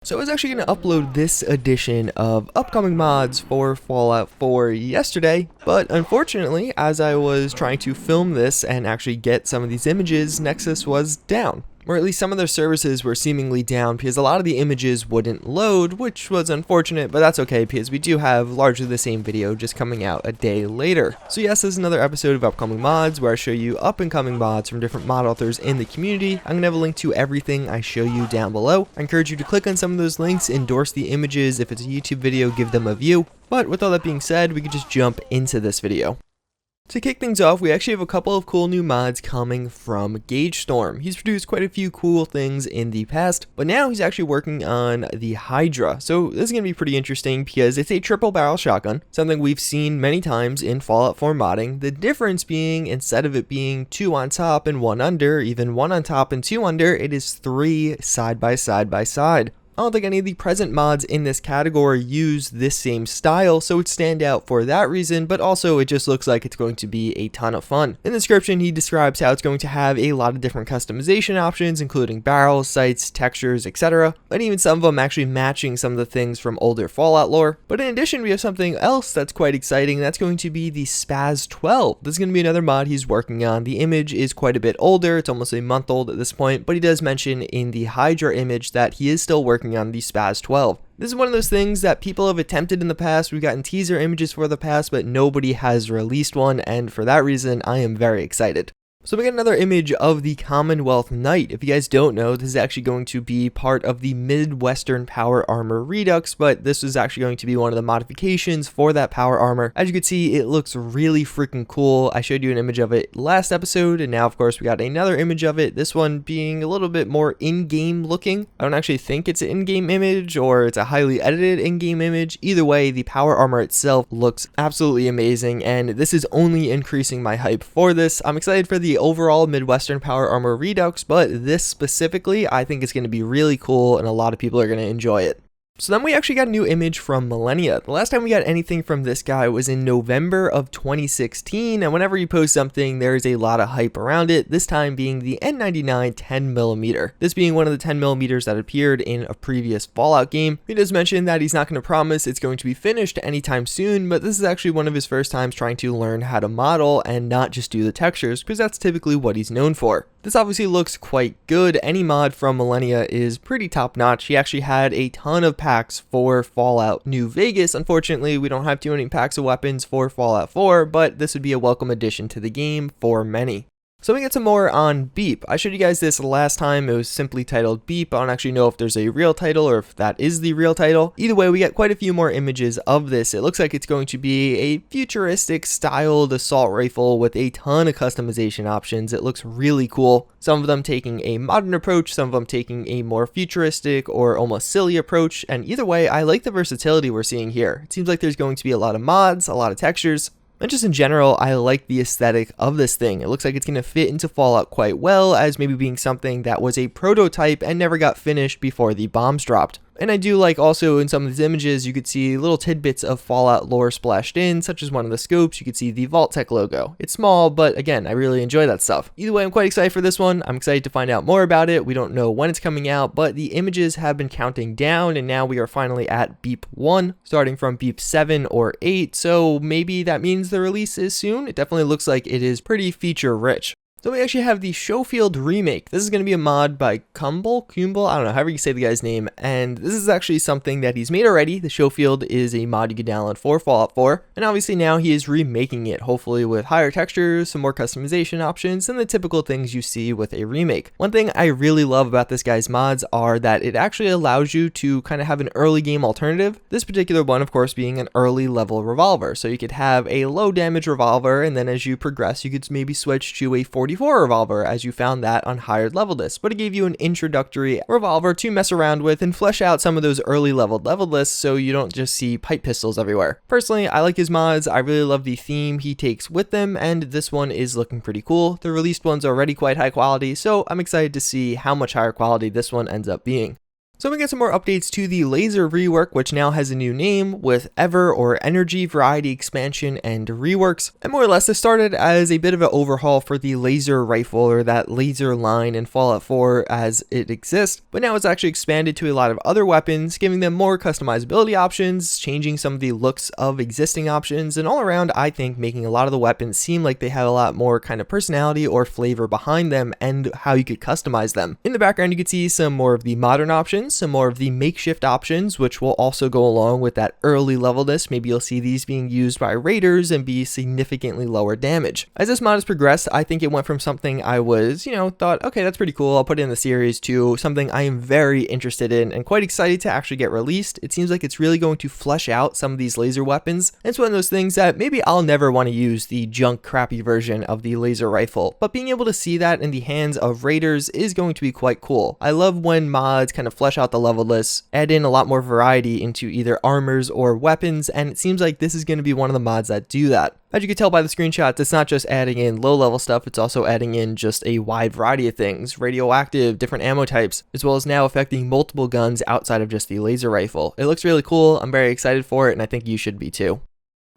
So I was actually going to upload this edition of upcoming mods for Fallout 4 yesterday, but unfortunately, as I was trying to film this and actually get some of these images, Nexus was down. Or at least some of their services were seemingly down because a lot of the images wouldn't load, which was unfortunate, but that's okay because we do have largely the same video just coming out a day later. So yes, this is another episode of Upcoming Mods where I show you up and coming mods from different mod authors in the community. I'm going to have a link to everything I show you down below. I encourage you to click on some of those links, endorse the images. If it's a YouTube video, give them a view. But with all that being said, we could just jump into this video. To kick things off, we actually have a couple of cool new mods coming from Gauge Storm. He's produced quite a few cool things in the past, but now he's actually working on the Hydra. So this is going to be pretty interesting because it's a triple barrel shotgun, something we've seen many times in Fallout 4 modding. The difference being, instead of it being 2 on top and 1 under, even 1 on top and 2 under, it is 3 side by side by side. I don't think any of the present mods in this category use this same style, so it stand out for that reason, but also it just looks like it's going to be a ton of fun. In the description, he describes how it's going to have a lot of different customization options, including barrels, sights, textures, etc., and even some of them actually matching some of the things from older Fallout lore. But in addition, we have something else that's quite exciting. That's going to be the Spaz 12. This is going to be another mod he's working on. The image is quite a bit older. It's almost a month old at this point, but he does mention in the Hydra image that he is still working on the Spaz 12. This is one of those things that people have attempted in the past. We've gotten teaser images for the past, but nobody has released one, and for that reason, I am very excited. So we got another image of the Commonwealth Knight. If you guys don't know, this is actually going to be part of the Midwestern Power Armor Redux, but this is actually going to be one of the modifications for that power armor. As you can see, it looks really freaking cool. I showed you an image of it last episode, and now of course we got another image of it, this one being a little bit more in-game looking. I don't actually think it's an in-game image or it's a highly edited in-game image. Either way, the power armor itself looks absolutely amazing, and this is only increasing my hype for this. I'm excited for the overall Midwestern Power Armor Redux, but this specifically I think is going to be really cool and a lot of people are going to enjoy it. So then we actually got a new image from Millennia. The last time we got anything from this guy was in November of 2016, and whenever you post something, there is a lot of hype around it, this time being the N99 10mm. This being one of the 10mm that appeared in a previous Fallout game. He does mention that he's not going to promise it's going to be finished anytime soon, but this is actually one of his first times trying to learn how to model and not just do the textures, because that's typically what he's known for. This obviously looks quite good. Any mod from Millennia is pretty top notch. He actually had a ton of packs for Fallout New Vegas. Unfortunately, we don't have too many packs of weapons for Fallout 4, but this would be a welcome addition to the game for many. So we get some more on Beep. I showed you guys this last time. It was simply titled Beep. I don't actually know if there's a real title or if that is the real title. Either way, we get quite a few more images of this. It looks like it's going to be a futuristic styled assault rifle with a ton of customization options. It looks really cool. Some of them taking a modern approach, some of them taking a more futuristic or almost silly approach. And either way, I like the versatility we're seeing here. It seems like there's going to be a lot of mods, a lot of textures. And just in general, I like the aesthetic of this thing. It looks like it's going to fit into Fallout quite well, as maybe being something that was a prototype and never got finished before the bombs dropped. And I do like also in some of these images, you could see little tidbits of Fallout lore splashed in, such as one of the scopes, you could see the Vault-Tec logo. It's small, but again, I really enjoy that stuff. Either way, I'm quite excited for this one. I'm excited to find out more about it. We don't know when it's coming out, but the images have been counting down, and now we are finally at Beep 1, starting from Beep 7 or 8, so maybe that means the release is soon. It definitely looks like it is pretty feature rich. So we actually have the Schofield Remake. This is going to be a mod by Kumble, I don't know, however you say the guy's name, and this is actually something that he's made already. The Schofield is a mod you can download for Fallout 4, and obviously now he is remaking it, hopefully with higher textures, some more customization options, and the typical things you see with a remake. One thing I really love about this guy's mods are that it actually allows you to kind of have an early game alternative. This particular one, of course, being an early level revolver, so you could have a low damage revolver, and then as you progress, you could maybe switch to a 44 revolver as you found that on higher level lists, but it gave you an introductory revolver to mess around with and flesh out some of those early level lists so you don't just see pipe pistols everywhere. Personally, I like his mods. I really love the theme he takes with them, and this one is looking pretty cool. The released one's already quite high quality, so I'm excited to see how much higher quality this one ends up being. So we get some more updates to the laser rework, which now has a new name with EverEnergy Variety expansion and reworks. And more or less this started as a bit of an overhaul for the laser rifle, or that laser line in Fallout 4 as it exists, but now it's actually expanded to a lot of other weapons, giving them more customizability options, changing some of the looks of existing options, and all around I think making a lot of the weapons seem like they have a lot more kind of personality or flavor behind them and how you could customize them. In the background you can see some more of the modern options, some more of the makeshift options, which will also go along with that early levelness. Maybe you'll see these being used by raiders and be significantly lower damage. As this mod has progressed, I think it went from something I was, thought, okay, that's pretty cool, I'll put it in the series, to something I am very interested in and quite excited to actually get released. It seems like it's really going to flesh out some of these laser weapons. It's one of those things that maybe I'll never want to use the junk crappy version of the laser rifle, but being able to see that in the hands of raiders is going to be quite cool. I love when mods kind of flesh out the level list, add in a lot more variety into either armors or weapons, and it seems like this is going to be one of the mods that do that. As you can tell by the screenshots, it's not just adding in low level stuff, it's also adding in just a wide variety of things, radioactive, different ammo types, as well as now affecting multiple guns outside of just the laser rifle. It looks really cool, I'm very excited for it, and I think you should be too.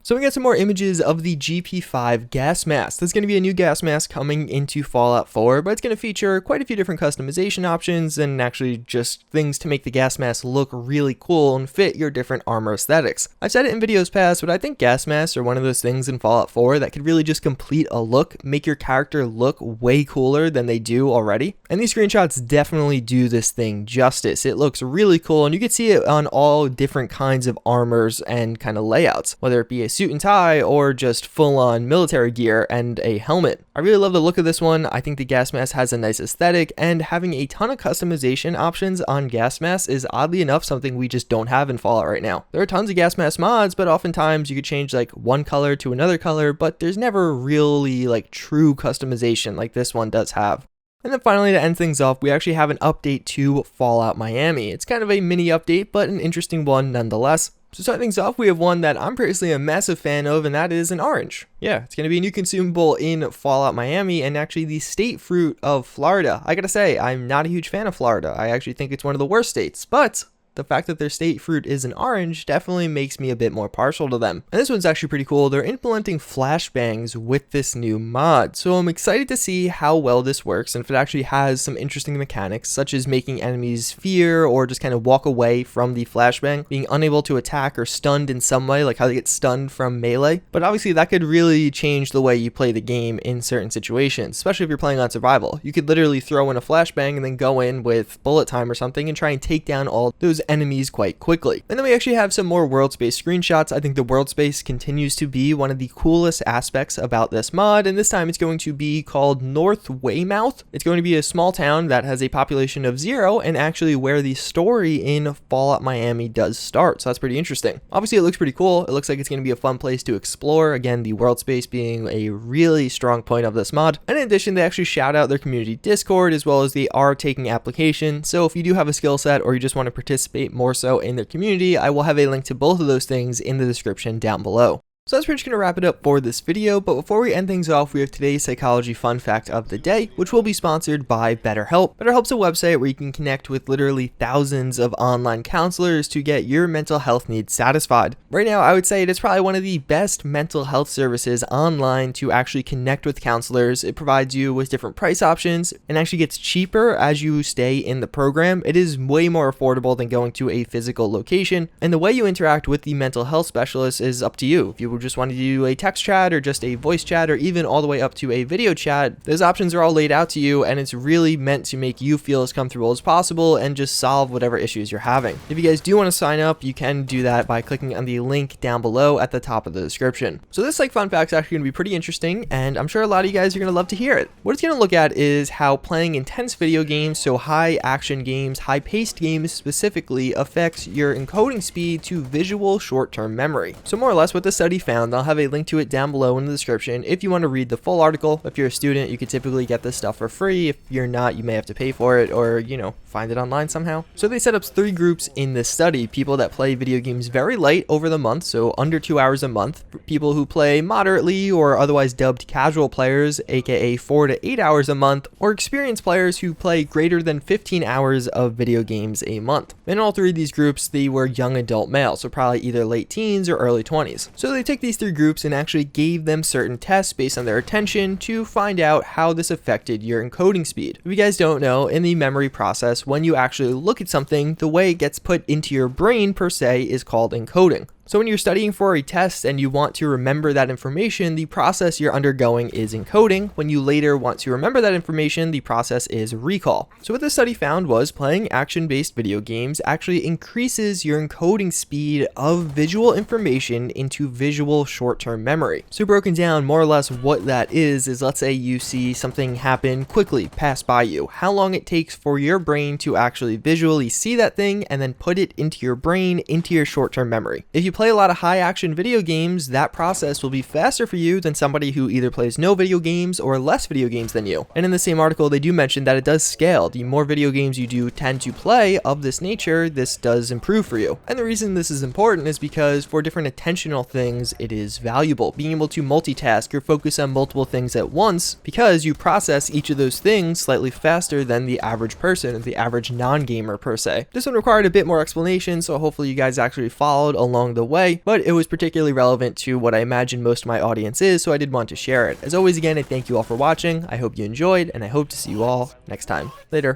So we got some more images of the GP5 gas mask. There's going to be a new gas mask coming into Fallout 4, but it's going to feature quite a few different customization options and actually just things to make the gas mask look really cool and fit your different armor aesthetics. I've said it in videos past, but I think gas masks are one of those things in Fallout 4 that could really just complete a look, make your character look way cooler than they do already. And these screenshots definitely do this thing justice. It looks really cool, and you can see it on all different kinds of armors and kind of layouts, whether it be a suit and tie or just full-on military gear and a helmet. I really love the look of this one. I think the gas mask has a nice aesthetic, and having a ton of customization options on gas masks is oddly enough something we just don't have in Fallout right now. There are tons of gas mask mods, but oftentimes you could change like one color to another color, but there's never really like true customization like this one does have. And then finally, to end things off, we actually have an update to Fallout Miami. It's kind of a mini update, but an interesting one nonetheless. So to start things off, we have one that I'm personally a massive fan of, and that is an orange. Yeah, it's going to be a new consumable in Fallout Miami, and actually the state fruit of Florida. I gotta say, I'm not a huge fan of Florida. I actually think it's one of the worst states, but the fact that their state fruit is an orange definitely makes me a bit more partial to them. And this one's actually pretty cool. They're implementing flashbangs with this new mod, so I'm excited to see how well this works and if it actually has some interesting mechanics, such as making enemies fear or just kind of walk away from the flashbang, being unable to attack or stunned in some way, like how they get stunned from melee. But obviously that could really change the way you play the game in certain situations, especially if you're playing on survival. You could literally throw in a flashbang and then go in with bullet time or something and try and take down all those enemies quite quickly. And then we actually have some more world space screenshots. I think the world space continues to be one of the coolest aspects about this mod, and this time it's going to be called North Weymouth. It's going to be a small town that has a population of 0 and actually where the story in Fallout Miami does start, so that's pretty interesting. Obviously it looks pretty cool. It looks like it's going to be a fun place to explore, again the world space being a really strong point of this mod. And in addition, they actually shout out their community Discord as well as the R-taking application, so if you do have a skill set or you just want to participate more so in their community, I will have a link to both of those things in the description down below. So that's pretty much going to wrap it up for this video, but before we end things off, we have today's psychology fun fact of the day, which will be sponsored by BetterHelp. BetterHelp's a website where you can connect with literally thousands of online counselors to get your mental health needs satisfied. Right now, I would say it is probably one of the best mental health services online to actually connect with counselors. It provides you with different price options and actually gets cheaper as you stay in the program. It is way more affordable than going to a physical location, and the way you interact with the mental health specialist is up to you. If you just want to do a text chat or just a voice chat or even all the way up to a video chat, those options are all laid out to you, and it's really meant to make you feel as comfortable as possible and just solve whatever issues you're having. If you guys do want to sign up, you can do that by clicking on the link down below at the top of the description. So this fun fact is actually going to be pretty interesting, and I'm sure a lot of you guys are going to love to hear it. What it's going to look at is how playing intense video games, so high action games, high paced games specifically, affects your encoding speed to visual short-term memory. So more or less what the study found found. I'll have a link to it down below in the description if you want to read the full article. If you're a student, you could typically get this stuff for free. If you're not, you may have to pay for it or, you know, find it online somehow. So they set up 3 groups in this study: people that play video games very light over the month, so under 2 hours a month, people who play moderately or otherwise dubbed casual players, aka 4 to 8 hours a month, or experienced players who play greater than 15 hours of video games a month. In all 3 of these groups, they were young adult males, so probably either late teens or early 20s. So they took these 3 groups and actually gave them certain tests based on their attention to find out how this affected your encoding speed. If you guys don't know, in the memory process, when you actually look at something, the way it gets put into your brain per se is called encoding. So when you're studying for a test and you want to remember that information, the process you're undergoing is encoding. When you later want to remember that information, the process is recall. So what this study found was playing action-based video games actually increases your encoding speed of visual information into visual short-term memory. So broken down, more or less what that is let's say you see something happen quickly, pass by you. How long it takes for your brain to actually visually see that thing and then put it into your brain, into your short-term memory. If you play a lot of high action video games, that process will be faster for you than somebody who either plays no video games or less video games than you. And in the same article, they do mention that it does scale. The more video games you do tend to play of this nature, this does improve for you. And the reason this is important is because for different attentional things, it is valuable. Being able to multitask or focus on multiple things at once, because you process each of those things slightly faster than the average person, or the average non-gamer per se. This one required a bit more explanation, so hopefully you guys actually followed along the way, but it was particularly relevant to what I imagine most of my audience is, so I did want to share it. As always, again, I thank you all for watching. I hope you enjoyed, and I hope to see you all next time. Later.